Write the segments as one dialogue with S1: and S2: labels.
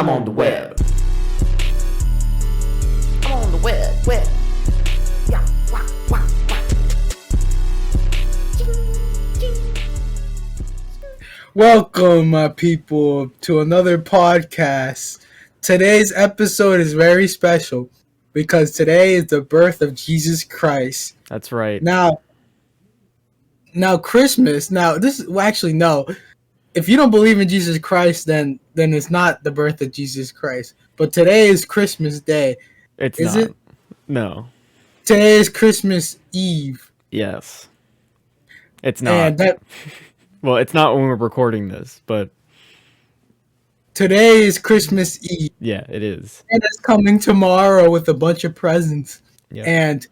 S1: I'm on the web. I'm on the web. Yeah, wah, wah, wah.
S2: Welcome, my people, to another podcast. Today's episode is very special because today is the birth of Jesus Christ.
S3: That's right.
S2: Now Christmas. Now, no. If you don't believe in Jesus Christ, then it's not the birth of Jesus Christ. But today is Christmas Day.
S3: Is it? No.
S2: Today is Christmas Eve.
S3: Yes. It's not. Well, it's not when we're recording this, but
S2: today is Christmas Eve.
S3: Yeah, it is.
S2: And it's coming tomorrow with a bunch of presents.
S3: Yep.
S2: And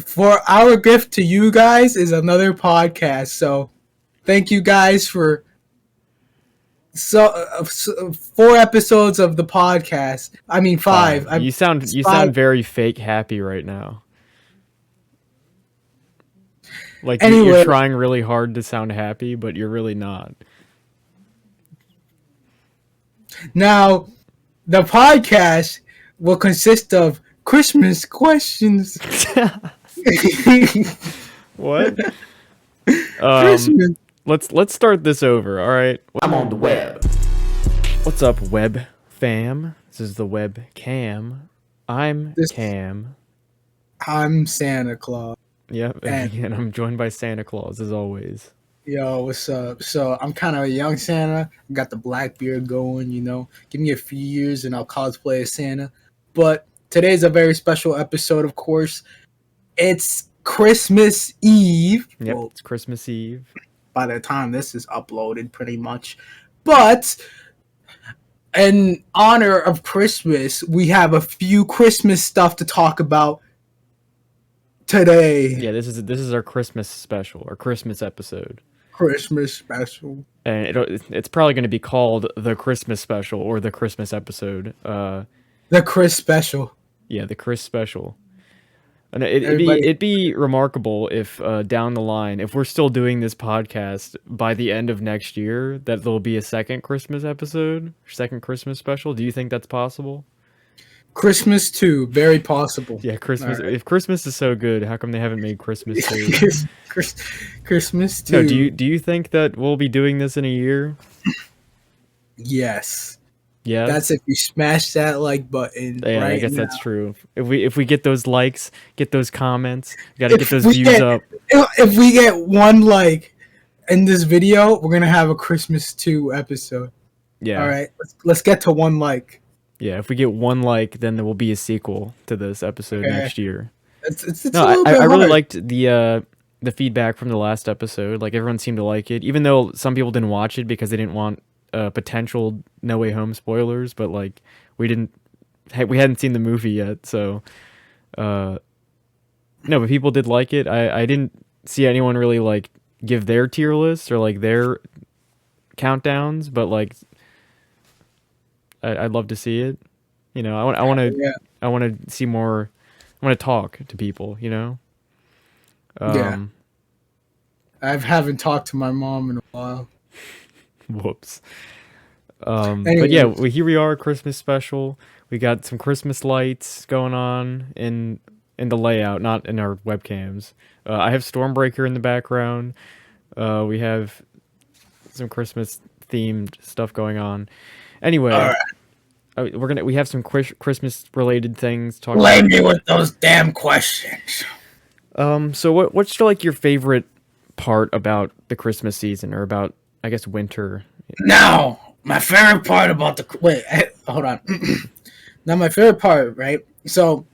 S2: for our gift to you guys is another podcast. So thank you guys for 4 episodes of the podcast. I mean 5.
S3: You sound very fake happy right now. Like you're trying really hard to sound happy, but you're really not.
S2: Now, the podcast will consist of Christmas questions.
S3: What?
S2: Christmas.
S3: Let's start this over, all right?
S1: I'm on the web.
S3: What's up, web fam? This is the web cam. I'm Cam.
S2: I'm Santa Claus.
S3: Yep, and I'm joined by Santa Claus as always.
S2: Yo, what's up? So I'm kind of a young Santa. I got the black beard going, you know. Give me a few years and I'll cosplay as Santa. But today's a very special episode, of course. It's Christmas Eve.
S3: Yep, it's Christmas Eve.
S2: By the time this is uploaded, pretty much. But in honor of Christmas, we have a few Christmas stuff to talk about today.
S3: Yeah, this is our Christmas special, our Christmas episode.
S2: Christmas special.
S3: And it's probably going to be called the Christmas special or the Christmas episode.
S2: The Chris special.
S3: Yeah, the Chris special. And it'd be remarkable if down the line, if we're still doing this podcast by the end of next year, that there'll be a second Christmas episode, second Christmas special. Do you think that's possible?
S2: Christmas 2, very possible.
S3: Yeah, Christmas. Right. If Christmas is so good, how come they haven't made Christmas 2?
S2: Christmas 2.
S3: No, do you think that we'll be doing this in a year?
S2: Yes.
S3: Yeah.
S2: That's if you smash that like button.
S3: Yeah,
S2: right
S3: I guess
S2: now.
S3: That's true. If we get those likes, get those comments, we gotta get those views up.
S2: If we get 1 like in this video, we're gonna have a Christmas 2 episode. Yeah. All right. Let's get to 1 like.
S3: Yeah, if we get 1 like, then there will be a sequel to this episode next year.
S2: I
S3: really liked the feedback from the last episode. Like, everyone seemed to like it, even though some people didn't watch it because they didn't want potential No Way Home spoilers. But like, we hadn't seen the movie yet, so no. But people did like it. I didn't see anyone really like give their tier lists or like their countdowns, but like, I'd love to see it. You know, I want to see more. I want to talk to people. You know.
S2: Yeah. I haven't talked to my mom in a while.
S3: Whoops. But yeah, here we are, Christmas special. We got some Christmas lights going on in the layout, not in our webcams. I have Stormbreaker in the background. We have some Christmas themed stuff going on. Anyway, we have some Christmas related things.
S2: Blame me with those damn questions.
S3: So what's like your favorite part about the Christmas season, or about, I guess, winter?
S2: Now, my favorite part about hold on. Now, my favorite part, right? So,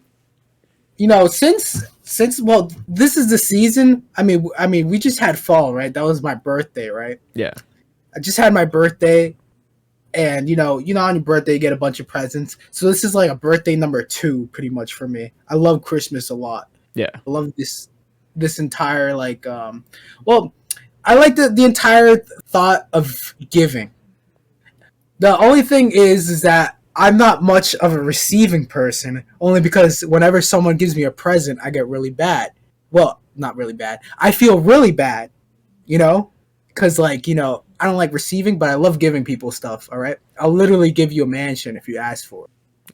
S2: you know, since this is the season. I mean, we just had fall, right? That was my birthday, right?
S3: Yeah.
S2: I just had my birthday, and you know, on your birthday you get a bunch of presents. So this is like a birthday number 2, pretty much for me. I love Christmas a lot. Yeah, I love this entire like. I like the entire thought of giving. The only thing is that I'm not much of a receiving person, only because whenever someone gives me a present, I get really bad. Well, not really bad. I feel really bad, you know, because like, you know, I don't like receiving, but I love giving people stuff. All right, I'll literally give you a mansion if you ask for it.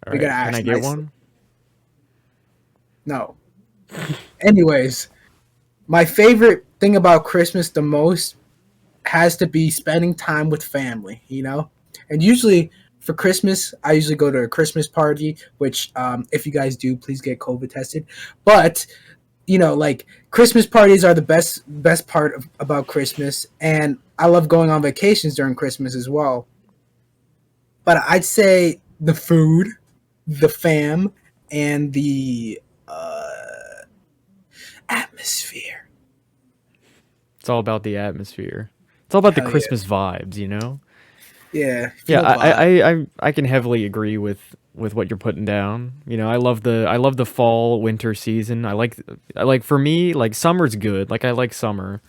S3: All right, can I get one?
S2: No. Anyways, my favorite thing about Christmas the most has to be spending time with family, you know? And usually for Christmas, I usually go to a Christmas party, which if you guys do, please get COVID tested. But, you know, like Christmas parties are the best part about Christmas, and I love going on vacations during Christmas as well. But I'd say the food, the fam, and the atmosphere.
S3: It's all about the atmosphere. It's all about
S2: Hell
S3: the Christmas vibes, you know?
S2: Yeah.
S3: Yeah, I can heavily agree with what you're putting down. You know, I love the fall winter season. I like for me, like summer's good. Like I like summer.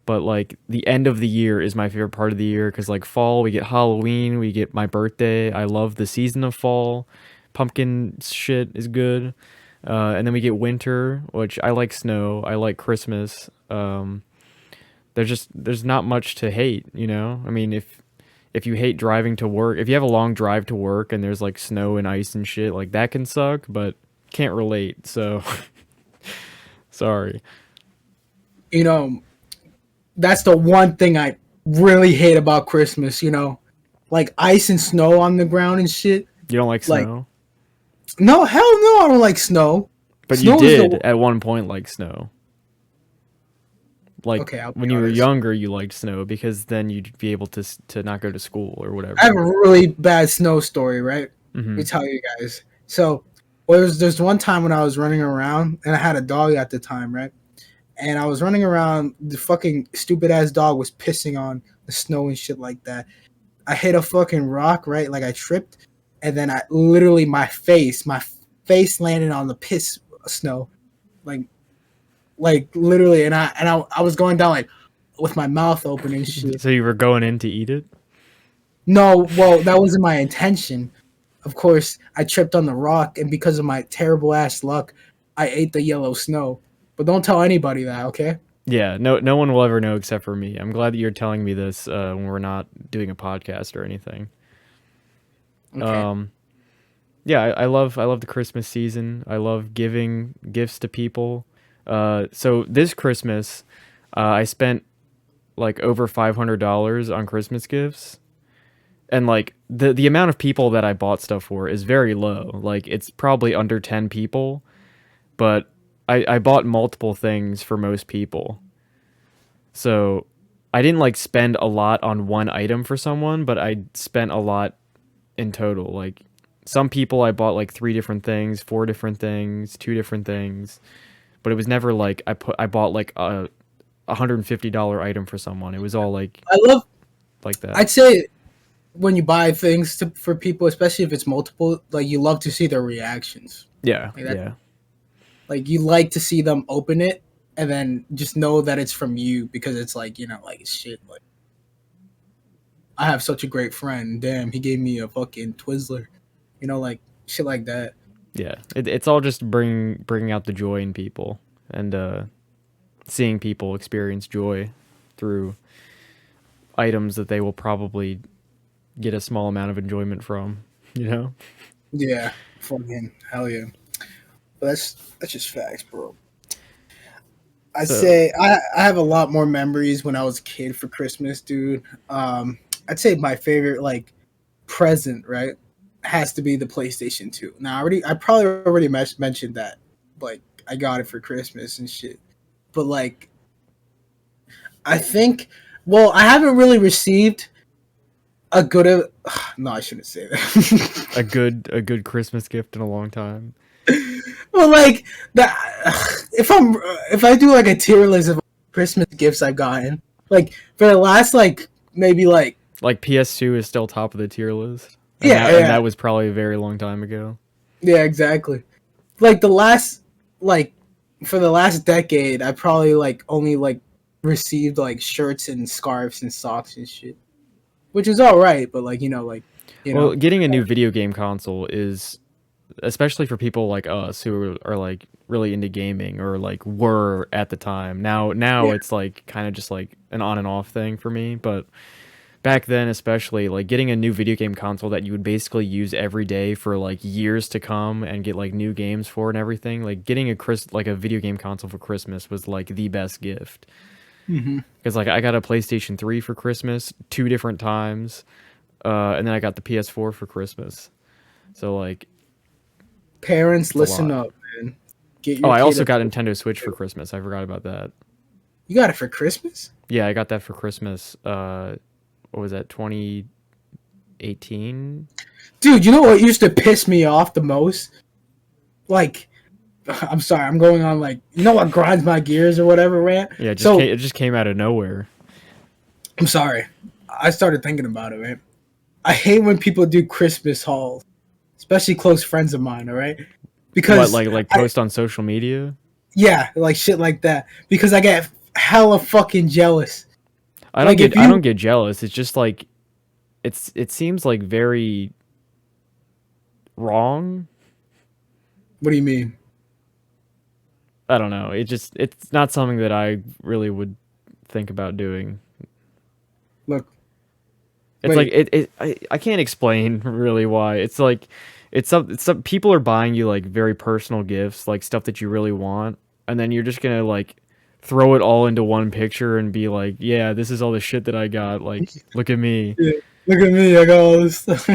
S3: But like the end of the year is my favorite part of the year cuz like fall we get Halloween, we get my birthday. I love the season of fall. Pumpkin shit is good. And then we get winter, which I like snow. I like Christmas. There's not much to hate, you know? I mean, if you hate driving to work, if you have a long drive to work and there's like snow and ice and shit, like that can suck, but can't relate. So sorry.
S2: You know, that's the one thing I really hate about Christmas, you know? Like ice and snow on the ground and shit.
S3: You don't like snow?
S2: No, hell no, I don't like snow.
S3: But snow you did at one point like snow. Like
S2: okay,
S3: when you were younger, you liked snow because then you'd be able to not go to school or whatever.
S2: I have a really bad snow story, right?
S3: Mm-hmm.
S2: Let me tell you guys. So, there's one time when I was running around, and I had a dog at the time, right? And I was running around, the fucking stupid ass dog was pissing on the snow and shit like that. I hit a fucking rock, right? Like I tripped, and then I literally my face landed on the piss snow, like literally, and I was going down like with my mouth open and shit.
S3: So you were going in to eat it?
S2: No, well, that wasn't my intention. Of course, I tripped on the rock, and because of my terrible ass luck, I ate the yellow snow. But don't tell anybody that, okay?
S3: Yeah, no one will ever know except for me. I'm glad that you're telling me this when we're not doing a podcast or anything.
S2: Okay.
S3: Yeah, I love the Christmas season. I love giving gifts to people. So this Christmas, I spent like over $500 on Christmas gifts, and like the amount of people that I bought stuff for is very low. Like it's probably under 10 people, but I bought multiple things for most people. So I didn't like spend a lot on one item for someone, but I spent a lot in total. Like some people I bought like 3 different things, 4 different things, 2 different things, but it was never like I bought like a $150 item for someone. It was all like
S2: I love
S3: like that.
S2: I'd say when you buy things for people, especially if it's multiple, like you love to see their reactions.
S3: Yeah,
S2: like
S3: yeah.
S2: Like you like to see them open it and then just know that it's from you because it's like, you know, like shit. Like I have such a great friend. Damn, he gave me a fucking Twizzler. You know, like shit like that.
S3: Yeah, it's all just bringing out the joy in people and seeing people experience joy through items that they will probably get a small amount of enjoyment from. You know?
S2: Yeah, fucking hell yeah. But that's just facts, bro. I'd say I have a lot more memories when I was a kid for Christmas, dude. I'd say my favorite like present, right, has to be the PlayStation 2. Now I probably already mentioned that, like I got it for Christmas and shit. But like, I think, well, I haven't really received a good. No, I shouldn't say that.
S3: a good Christmas gift in a long time.
S2: Well, like that, if I do like a tier list of Christmas gifts I've gotten, like for the last like maybe like
S3: PS2 is still top of the tier list.
S2: And
S3: and that was probably a very long time ago.
S2: Yeah, exactly. Like for the last decade, I probably like only like received like shirts and scarves and socks and shit, which is all right. But like
S3: well, getting a new video game console is, especially for people like us who are like really into gaming or like were at the time. Now it's like kind of just like an on and off thing for me, but back then, especially, like, getting a new video game console that you would basically use every day for, like, years to come and get, like, new games for and everything, like, getting a video game console for Christmas was, like, the best gift. Because, like, I got a PlayStation 3 for Christmas 2 different times, and then I got the PS4 for Christmas. So, like...
S2: Parents, listen up, man.
S3: I also got Nintendo Switch for Christmas. I forgot about that.
S2: You got it for Christmas?
S3: Yeah, I got that for Christmas. What was that, 2018?
S2: Dude, you know what used to piss me off the most? Like, I'm sorry, I'm going on, like, you know what grinds my gears or whatever, rant?
S3: Yeah, it just came out of nowhere.
S2: I'm sorry. I started thinking about it, man. I hate when people do Christmas hauls, especially close friends of mine, all right? Because
S3: like post on social media?
S2: Yeah, like shit like that. Because I get hella fucking jealous.
S3: I don't get jealous. It's just like it seems like very wrong.
S2: What do you mean?
S3: I don't know. It's not something that I really would think about doing.
S2: Look.
S3: It's like I can't explain really why. It's like it's some people are buying you like very personal gifts, like stuff that you really want, and then you're just gonna like throw it all into one picture and be like, yeah, this is all the shit that I got. Like, look at me.
S2: Yeah, look at me. I got all this stuff.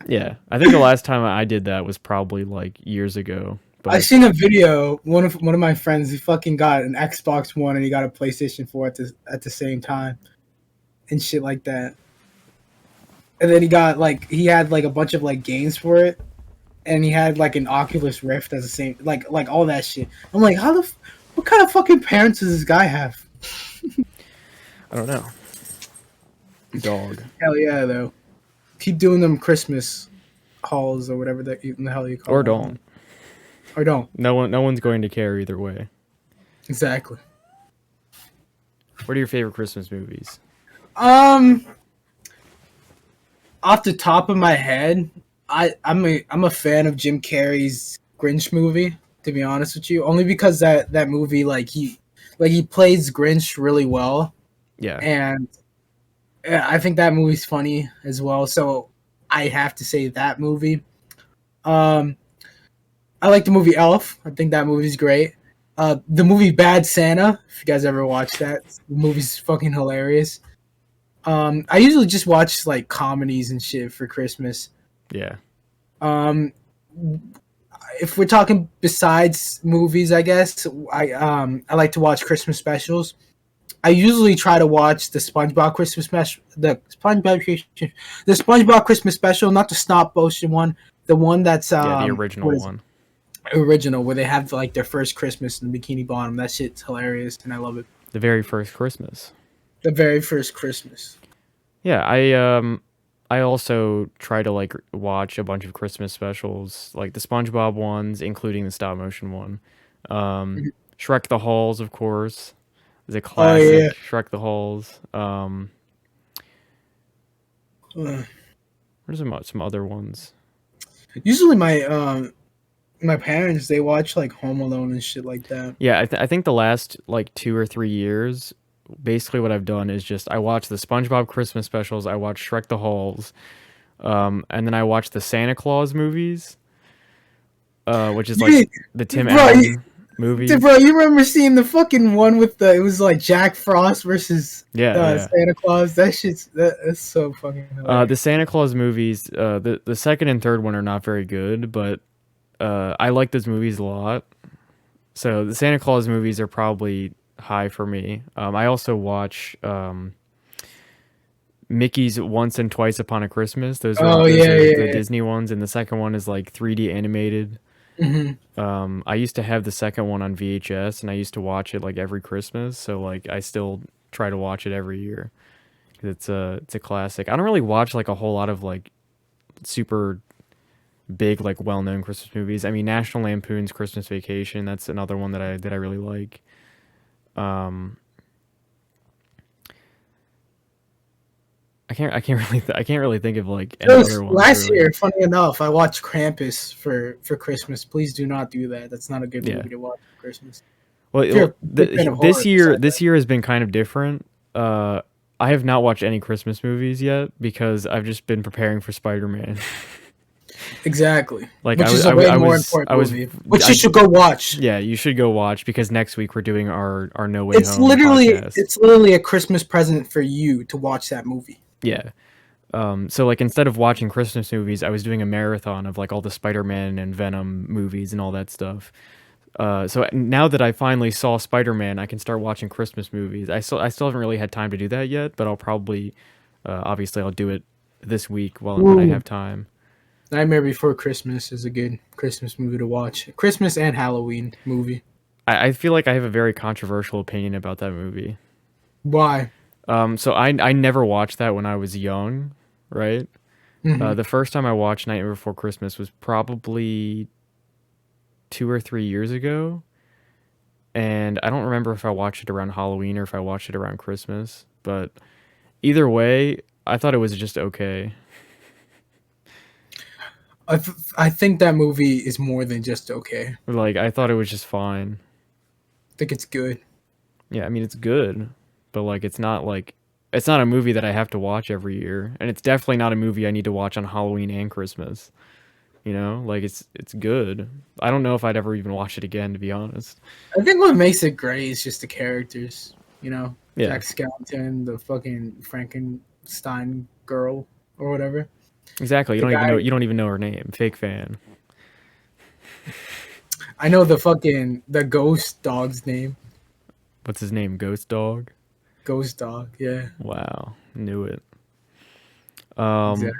S3: Yeah, I think the last time I did that was probably like years ago. But
S2: I seen a video. One of my friends, he fucking got an Xbox One and he got a PlayStation 4 at the same time, and shit like that. And then he had like a bunch of like games for it, and he had like an Oculus Rift as the same, like all that shit. I'm like, what kind of fucking parents does this guy have?
S3: I don't know. Dog.
S2: Hell yeah, though. Keep doing them Christmas hauls or whatever the hell you call
S3: Or
S2: them.
S3: don't.
S2: Or don't.
S3: No one's going to care either way.
S2: Exactly.
S3: What are your favorite Christmas movies?
S2: Off the top of my head, I'm a fan of Jim Carrey's Grinch movie, to be honest with you. Only because that movie, he plays Grinch really well.
S3: Yeah.
S2: And I think that movie's funny as well, so I have to say that movie. I like the movie Elf. I think that movie's great. The movie Bad Santa, if you guys ever watched that, the movie's fucking hilarious. I usually just watch like comedies and shit for Christmas.
S3: Yeah.
S2: If we're talking besides movies, I guess I like to watch Christmas specials. I usually try to watch the SpongeBob Christmas special, the SpongeBob Christmas special, not the stop motion one, the one that's
S3: the original one.
S2: Original, where they have like their first Christmas in the Bikini Bottom. That shit's hilarious, and I love it.
S3: The very first Christmas.
S2: The very first Christmas.
S3: Yeah, I also try to like watch a bunch of Christmas specials, like the SpongeBob ones, including the stop motion one. Shrek the Halls, of course, is a classic.
S2: Oh, yeah.
S3: Shrek the Halls. What are some other ones?
S2: Usually my parents, they watch like Home Alone and shit like that.
S3: Yeah, I think the last like 2 or 3 years, basically what I've done is just I watch the SpongeBob Christmas specials, I watch Shrek the Halls, and then I watch the Santa Claus movies, which is like the Tim Allen movie.
S2: Bro, you remember seeing the fucking one with it was like Jack Frost versus Santa Claus? That's so fucking hilarious.
S3: The Santa Claus movies, the second and third one are not very good, but I like those movies a lot. So the Santa Claus movies are probably high for me. I also watch Mickey's Once and Twice Upon a Christmas. Those are the Disney ones, and the second one is like 3D animated.
S2: Mm-hmm.
S3: I used to have the second one on VHS, and I used to watch it like every Christmas. So like I still try to watch it every year. It's a classic. I don't really watch like a whole lot of like super big like well-known Christmas movies. I mean, National Lampoon's Christmas Vacation, that's another one that I really like. I can't really think of like any other one.
S2: Last year, funny enough, I watched Krampus for Christmas. Please do not do that. That's not a good movie to watch for Christmas.
S3: Well, this year has been kind of different. I have not watched any Christmas movies yet because I've just been preparing for Spider-Man.
S2: Exactly.
S3: Like
S2: which is a way more important movie. Which you should go watch.
S3: Yeah, you should go watch because next week we're doing our No Way Home podcast.
S2: It's literally a Christmas present for you to watch that movie.
S3: Yeah. So like instead of watching Christmas movies, I was doing a marathon of like all the Spider-Man and Venom movies and all that stuff. So now that I finally saw Spider-Man, I can start watching Christmas movies. I still haven't really had time to do that yet, but I'll probably, obviously, I'll do it this week when I have time.
S2: Nightmare Before Christmas is a good Christmas movie to watch. Christmas and Halloween movie.
S3: I feel like I have a very controversial opinion about that movie.
S2: Why?
S3: So I never watched that when I was young, right? Mm-hmm. The first time I watched Nightmare Before Christmas was probably 2 or 3 years ago, and I don't remember if I watched it around Halloween or if I watched it around Christmas, but either way, I thought it was just okay.
S2: I think that movie is more than just okay.
S3: Like, I thought it was just fine.
S2: I think it's good.
S3: Yeah, I mean, it's good, but like, it's not a movie that I have to watch every year, and it's definitely not a movie I need to watch on Halloween and Christmas. You know, like it's good. I don't know if I'd ever even watch it again, to be honest.
S2: I think what makes it great is just the characters. You know,
S3: yeah.
S2: Jack Skellington, the fucking Frankenstein girl or whatever.
S3: Exactly. You don't even know her name. Fake fan.
S2: I know the ghost dog's name.
S3: What's his name? Ghost Dog?
S2: Ghost Dog, yeah.
S3: Wow. Knew it.
S2: Exactly.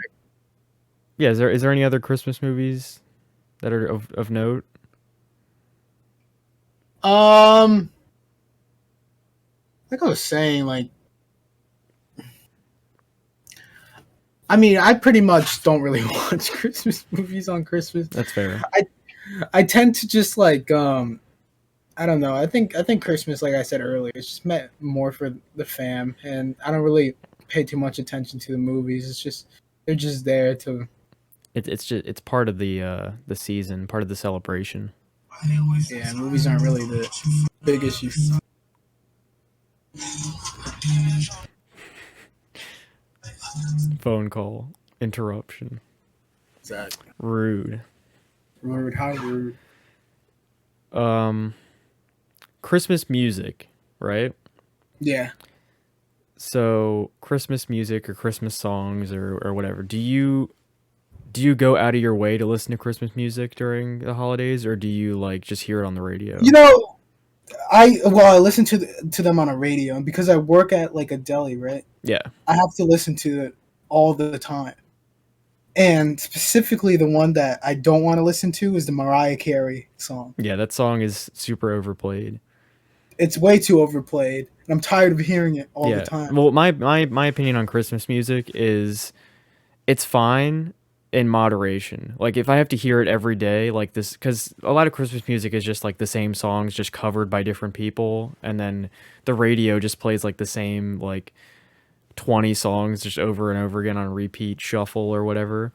S3: Yeah, is there any other Christmas movies that are of note?
S2: Like I was saying, like, I mean, I pretty much don't really watch Christmas movies on Christmas.
S3: That's fair.
S2: I tend to just like I don't know. I think Christmas, like I said earlier, it's just meant more for the fam, and I don't really pay too much attention to the movies. It's just they're just there to.
S3: It's part of the season, part of the celebration.
S2: Yeah, movies aren't really the big issue.
S3: Phone call interruption.
S2: Exactly.
S3: Rude.
S2: How rude.
S3: Christmas music, right?
S2: Yeah.
S3: So Christmas music or Christmas songs or whatever. Do you go out of your way to listen to Christmas music during the holidays, or do you like just hear it on the radio?
S2: You know, I listen to them on a radio, and because I work at like a deli, right?
S3: Yeah.
S2: I have to listen to it all the time. And specifically the one that I don't want to listen to is the Mariah Carey song.
S3: Yeah, that song is super overplayed.
S2: It's way too overplayed, and I'm tired of hearing it all the time.
S3: Well, my opinion on Christmas music is it's fine in moderation. Like if I have to hear it every day like this, because a lot of Christmas music is just like the same songs just covered by different people, and then the radio just plays like the same like 20 songs just over and over again on repeat shuffle or whatever.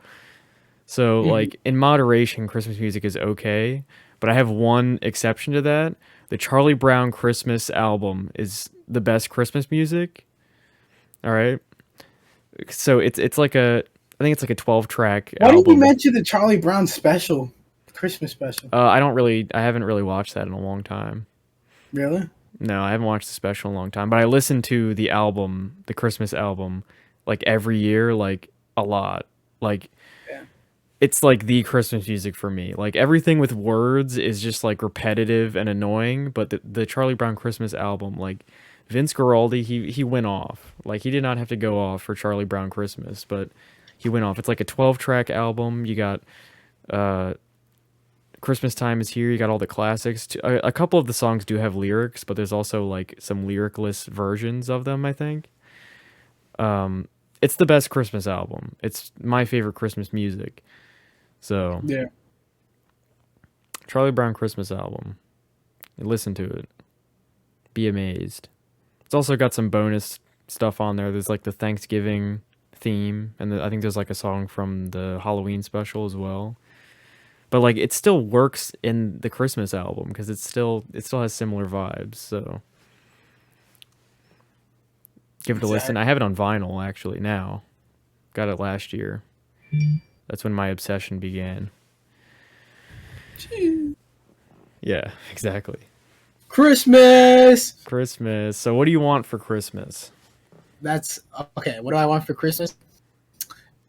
S3: So like in moderation, Christmas music is okay, but I have one exception to that. The Charlie Brown Christmas album is the best Christmas music. All right. So it's like I think it's like a 12-track album.
S2: Why didn't you mention the Charlie Brown special, Christmas special?
S3: I haven't really watched that in a long time.
S2: Really?
S3: No, I haven't watched the special in a long time, but I listen to the album, the Christmas album, like every year, like a lot. Like it's like the Christmas music for me. Like everything with words is just like repetitive and annoying, but the Charlie Brown Christmas album, like Vince Guaraldi, he went off. Like he did not have to go off for Charlie Brown Christmas, but he went off. It's like a 12-track album. You got Christmas Time Is Here. You got all the classics. A couple of the songs do have lyrics, but there's also like some lyricless versions of them, I think. It's the best Christmas album. It's my favorite Christmas music. So
S2: yeah,
S3: Charlie Brown Christmas album. Listen to it. Be amazed. It's also got some bonus stuff on there. There's like the Thanksgiving theme, and I think there's like a song from the Halloween special as well. But like it still works in the Christmas album because it still has similar vibes. So Give it a listen. I have it on vinyl actually now. Got it last year. That's when my obsession began. Yeah, exactly.
S2: Christmas.
S3: So what do you want for Christmas?
S2: That's okay. What do I want for Christmas?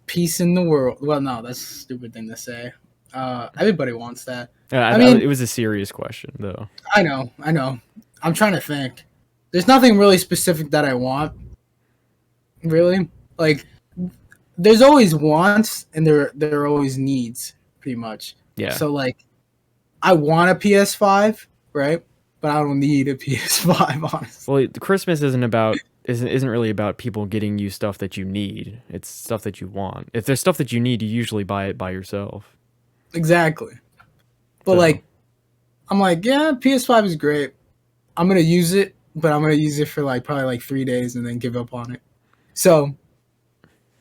S2: Peace in the world. Well, no, that's a stupid thing to say. Everybody wants that.
S3: I mean, it was a serious question, though.
S2: I know. I'm trying to think. There's nothing really specific that I want. Really, like, there's always wants and there are always needs, pretty much.
S3: Yeah.
S2: So like, I want a PS5, right? But I don't need a PS5, honestly.
S3: Well, Christmas isn't really about people getting you stuff that you need. It's stuff that you want. If there's stuff that you need, you usually buy it by yourself.
S2: Exactly. But like, I'm like, yeah, PS5 is great. I'm gonna use it, but I'm gonna use it for like probably like 3 days and then give up on it. So,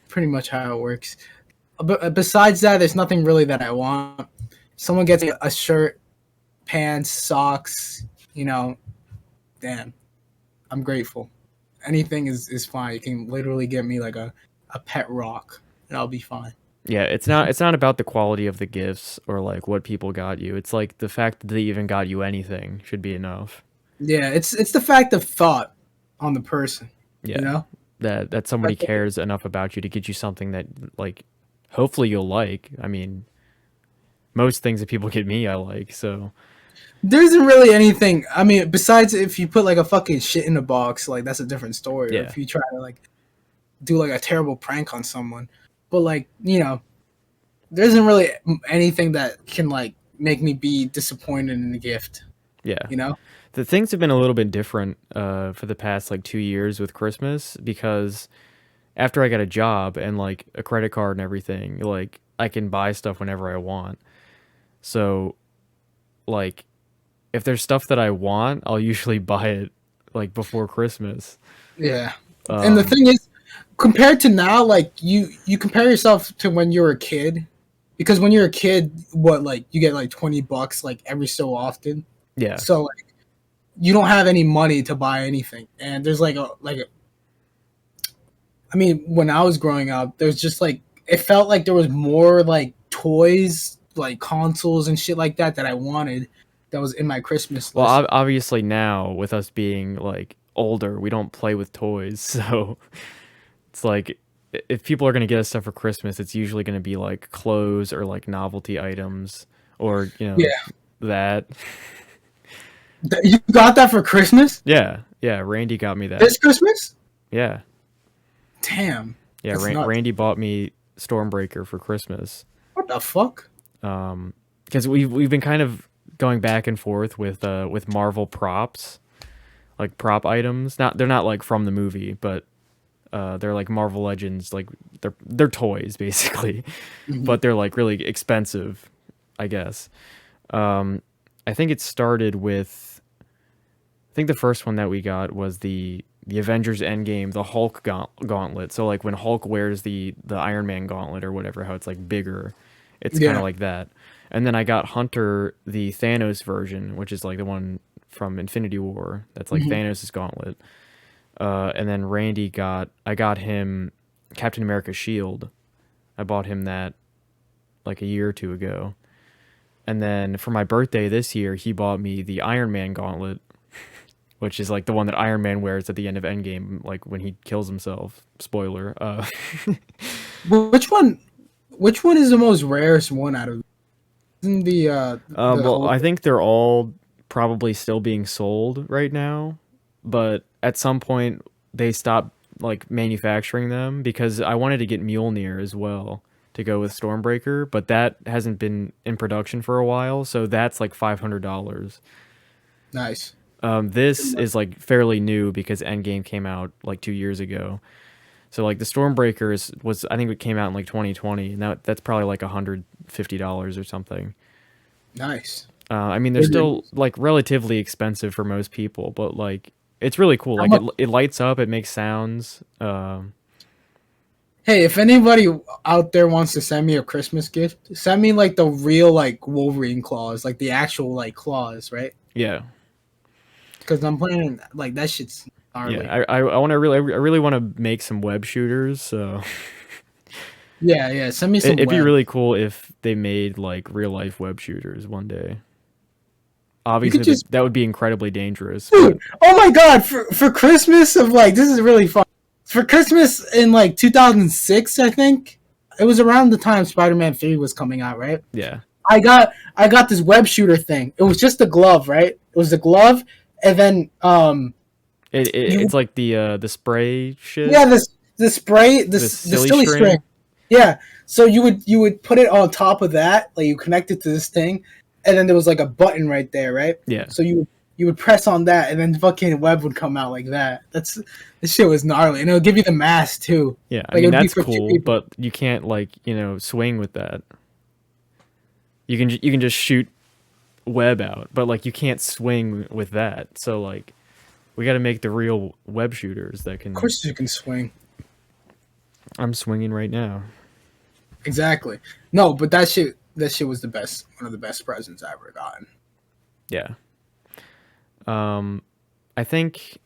S2: pretty much how it works. But besides that, there's nothing really that I want. Someone gets a shirt, pants, socks, damn, I'm grateful. Anything is fine. You can literally get me like a pet rock and I'll be fine.
S3: Yeah, it's not about the quality of the gifts or like what people got you. It's like the fact that they even got you anything should be enough.
S2: Yeah, it's the fact of thought on the person.
S3: Yeah. That somebody cares enough about you to get you something that like hopefully you'll like. I mean, most things that people get me I like, so
S2: there isn't really anything. I mean, besides if you put like a fucking shit in a box, like that's a different story.
S3: Yeah.
S2: Or if you try to like do like a terrible prank on someone. But like, there isn't really anything that can like make me be disappointed in the gift.
S3: Yeah. The things have been a little bit different for the past like 2 years with Christmas because after I got a job and like a credit card and everything, like I can buy stuff whenever I want. So like if there's stuff that I want, I'll usually buy it like before Christmas.
S2: Yeah. And the thing is, compared to now, like you compare yourself to when you were a kid, because when you're a kid, you get like $20 like every so often.
S3: Yeah.
S2: So like you don't have any money to buy anything, and there's I mean, when I was growing up, there's just like it felt like there was more like toys, like consoles and shit like that I wanted. That was in my Christmas list.
S3: Well, obviously now with us being like older, we don't play with toys, so it's like if people are going to get us stuff for Christmas, it's usually going to be like clothes or like novelty items or, that.
S2: You got that for Christmas?
S3: Yeah. Randy got me that.
S2: This Christmas?
S3: Yeah.
S2: Damn.
S3: Yeah, Randy bought me Stormbreaker for Christmas.
S2: What the fuck?
S3: Because we've been kind of going back and forth with Marvel props, like prop items. They're not like from the movie, but they're like Marvel Legends, like they're toys basically, but they're like really expensive, I guess. I think it started with. I think the first one that we got was the Avengers Endgame, the Hulk gauntlet. So like when Hulk wears the Iron Man gauntlet or whatever, how it's like bigger, it's kind of like that. And then I got Hunter the Thanos version, which is like the one from Infinity War. That's like Thanos' gauntlet. And then I got him Captain America's shield. I bought him that like a year or two ago. And then for my birthday this year, he bought me the Iron Man gauntlet, which is like the one that Iron Man wears at the end of Endgame, like when he kills himself. Spoiler.
S2: Which one is the most rarest one out of
S3: well, I think they're all probably still being sold right now, but at some point they stopped like manufacturing them because I wanted to get Mjolnir as well to go with Stormbreaker, but that hasn't been in production for a while, so that's like $500.
S2: Nice.
S3: This is like fairly new because Endgame came out like 2 years ago. So like the Stormbreaker was I think it came out in like 2020, and that's probably like $150 or something.
S2: Nice.
S3: I mean, they're still like relatively expensive for most people, but like it's really cool. Like it lights up, it makes sounds.
S2: Hey, if anybody out there wants to send me a Christmas gift, send me like the real like Wolverine claws, like the actual like claws, right?
S3: Yeah.
S2: Because I'm planning like that shit's gnarly.
S3: Yeah, I really want to make some web shooters. So
S2: yeah, send me some.
S3: It'd be really cool if they made like real life web shooters one day. Obviously, that would be incredibly dangerous.
S2: Dude, oh my god! For Christmas of like, this is really fun. For Christmas in like 2006, I think it was around the time Spider-Man 3 was coming out, right?
S3: Yeah.
S2: I got this web shooter thing. It was just a glove, right? It was a glove, and then
S3: it's like the spray shit.
S2: Yeah, the spray, the silly string. Yeah, so you would put it on top of that, like you connect it to this thing, and then there was like a button right there, right?
S3: Yeah.
S2: So you would press on that, and then fucking web would come out like that. This shit was gnarly, and it'll give you the mask too.
S3: Yeah, I mean that's cool, but you can't like swing with that. You can just shoot web out, but like you can't swing with that. So like, we got to make the real web shooters that can.
S2: Of course, you can swing.
S3: I'm swinging right now.
S2: Exactly. No, but that shit was the best. One of the best presents I ever gotten.
S3: Yeah. I think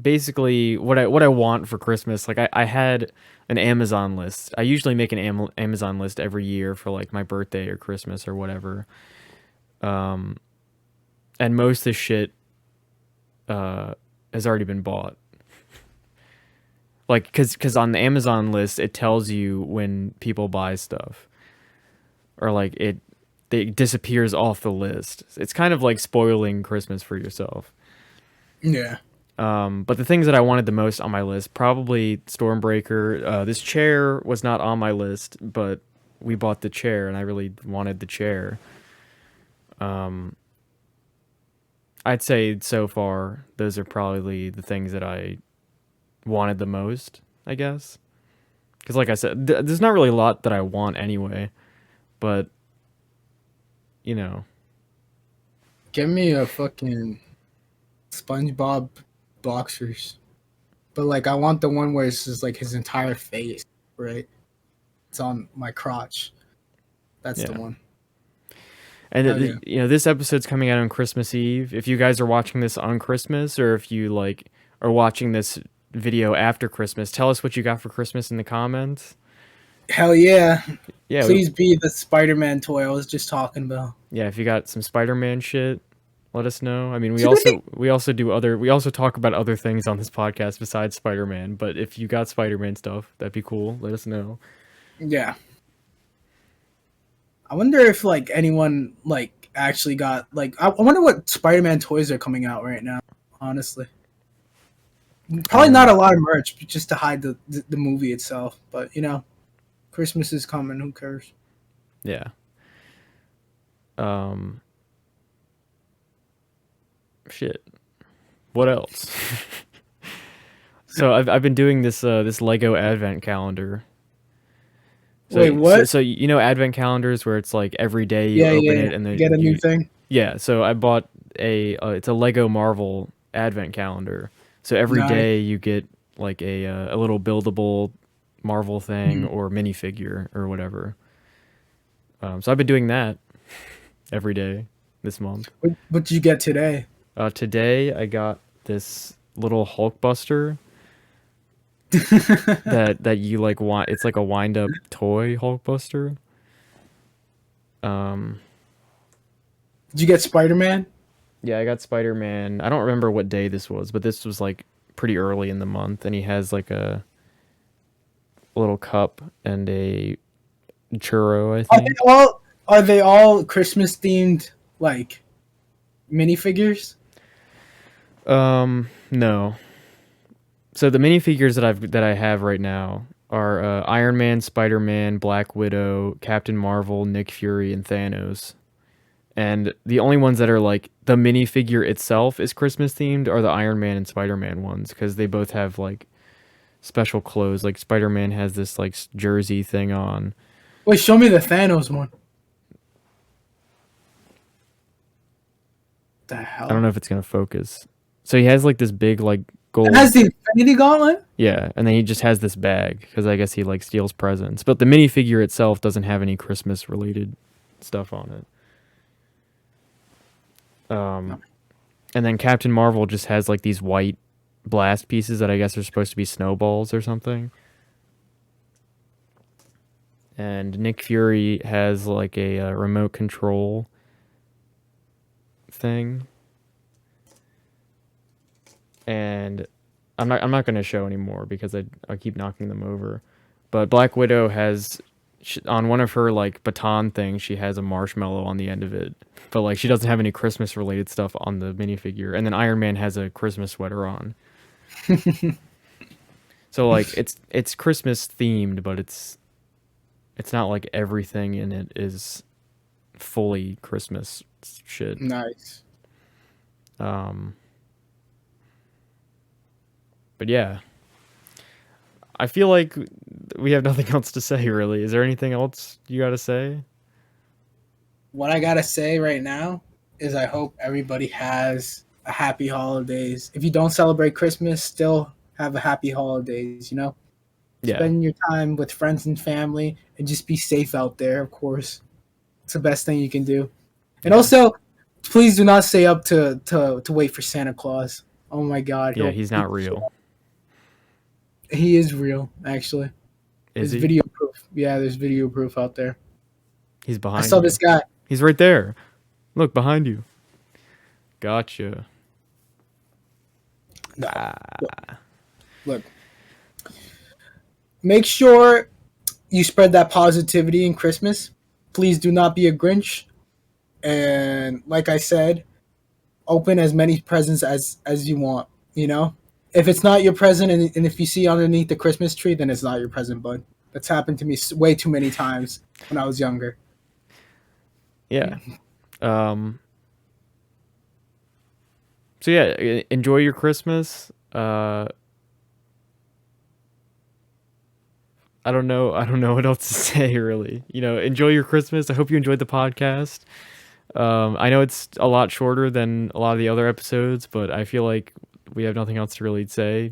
S3: basically what I want for Christmas, like I had an Amazon list. I usually make an Amazon list every year for like my birthday or Christmas or whatever. And most of the shit has already been bought. Like, cause on the Amazon list it tells you when people buy stuff, or like it disappears off the list. It's kind of like spoiling Christmas for yourself.
S2: Yeah.
S3: But the things that I wanted the most on my list, probably Stormbreaker. This chair was not on my list, but we bought the chair, and I really wanted the chair. I'd say so far those are probably the things that I wanted the most, I guess. Because like I said, there's not really a lot that I want anyway, but
S2: Give me a fucking SpongeBob boxers, but like I want the one where it's just like his entire face, right? It's on my crotch. That's the one.
S3: And this episode's coming out on Christmas Eve. If you guys are watching this on Christmas, or if you like are watching this video after Christmas, tell us what you got for Christmas in the comments.
S2: Hell yeah.
S3: Yeah.
S2: Please be the Spider-Man toy I was just talking about.
S3: Yeah, if you got some Spider-Man shit, let us know. I mean, we also talk about other things on this podcast besides Spider-Man, but if you got Spider-Man stuff, that'd be cool. Let us know.
S2: Yeah. I wonder if like anyone like actually got like I wonder what Spider-Man toys are coming out right now, honestly. Probably not a lot of merch just to hide the movie itself, but Christmas is coming, who cares?
S3: Yeah. Shit. What else? So I've been doing this Lego Advent calendar. So,
S2: wait, what?
S3: So Advent calendars where it's like every day you open it and then
S2: get a new thing.
S3: Yeah. So I bought it's a Lego Marvel Advent calendar. So every day you get like a little buildable Marvel thing or minifigure or whatever. So I've been doing that every day this month.
S2: What did you get today?
S3: Today I got this little Hulkbuster that you like want. It's like a wind up toy Hulkbuster. Did
S2: you get Spider-Man?
S3: Yeah, I got Spider-Man. I don't remember what day this was, but this was like pretty early in the month, and he has like a little cup and a churro, I think.
S2: Are they all Christmas themed like minifigures?
S3: No. So the minifigures that I have right now are Iron Man, Spider-Man, Black Widow, Captain Marvel, Nick Fury, and Thanos. And the only ones that are like the minifigure itself is Christmas themed are the Iron Man and Spider-Man ones, because they both have like special clothes. Like Spider-Man has this like jersey thing on.
S2: Wait, show me the Thanos one. The hell?
S3: I don't know if it's gonna focus. So he has like this big like gold.
S2: It has the Infinity Gauntlet?
S3: Yeah, and then he just has this bag because I guess he like steals presents. But the minifigure itself doesn't have any Christmas related stuff on it. And then Captain Marvel just has like these white blast pieces that I guess are supposed to be snowballs or something. And Nick Fury has like a remote control thing. And I'm not going to show anymore because I keep knocking them over. But Black Widow has on one of her like baton things, she has a marshmallow on the end of it. But like she doesn't have any Christmas related stuff on the minifigure. And then Iron Man has a Christmas sweater on. So like it's Christmas themed, but it's not like everything in it is fully Christmas shit.
S2: Nice.
S3: But yeah, I feel like we have nothing else to say, really. Is there anything else you got to say?
S2: What I got to say right now is I hope everybody has a happy holidays. If you don't celebrate Christmas, still have a happy holidays, you know? Yeah. Spend your time with friends and family and just be safe out there, of course. It's the best thing you can do. And also, please do not stay up to wait for Santa Claus. Oh my God.
S3: Yeah, he's not real.
S2: He is real, actually. There's video proof. Yeah, there's video proof out there.
S3: He's behind you.
S2: I saw this guy.
S3: He's right there. Look, behind you. Gotcha.
S2: No. Look. Make sure you spread that positivity in Christmas. Please do not be a Grinch. And like I said, open as many presents as you want, you know? If it's not your present and if you see underneath the Christmas tree, then it's not your present, bud. That's happened to me way too many times when I was younger.
S3: Yeah. So yeah, enjoy your Christmas. I don't know what else to say, really. You know, enjoy your Christmas. I hope you enjoyed the podcast. I know it's a lot shorter than a lot of the other episodes, but I feel like we have nothing else to really say.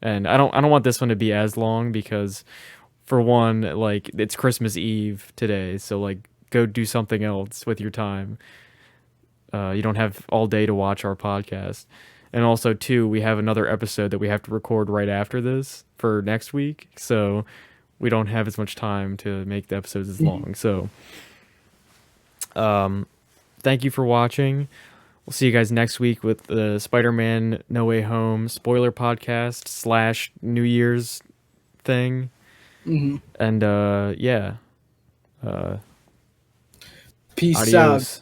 S3: And I don't want this one to be as long because, for one, like, it's Christmas Eve today, so like go do something else with your time. You don't have all day to watch our podcast. And also, two, we have another episode that we have to record right after this for next week, so we don't have as much time to make the episodes as long. So, thank you for watching. We'll see you guys next week with the Spider-Man No Way Home spoiler podcast / New Year's thing.
S2: Mm-hmm.
S3: And, yeah.
S2: Peace
S3: adios.
S2: out.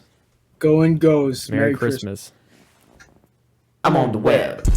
S2: Go and goes.
S3: Merry Christmas.
S1: I'm on the web.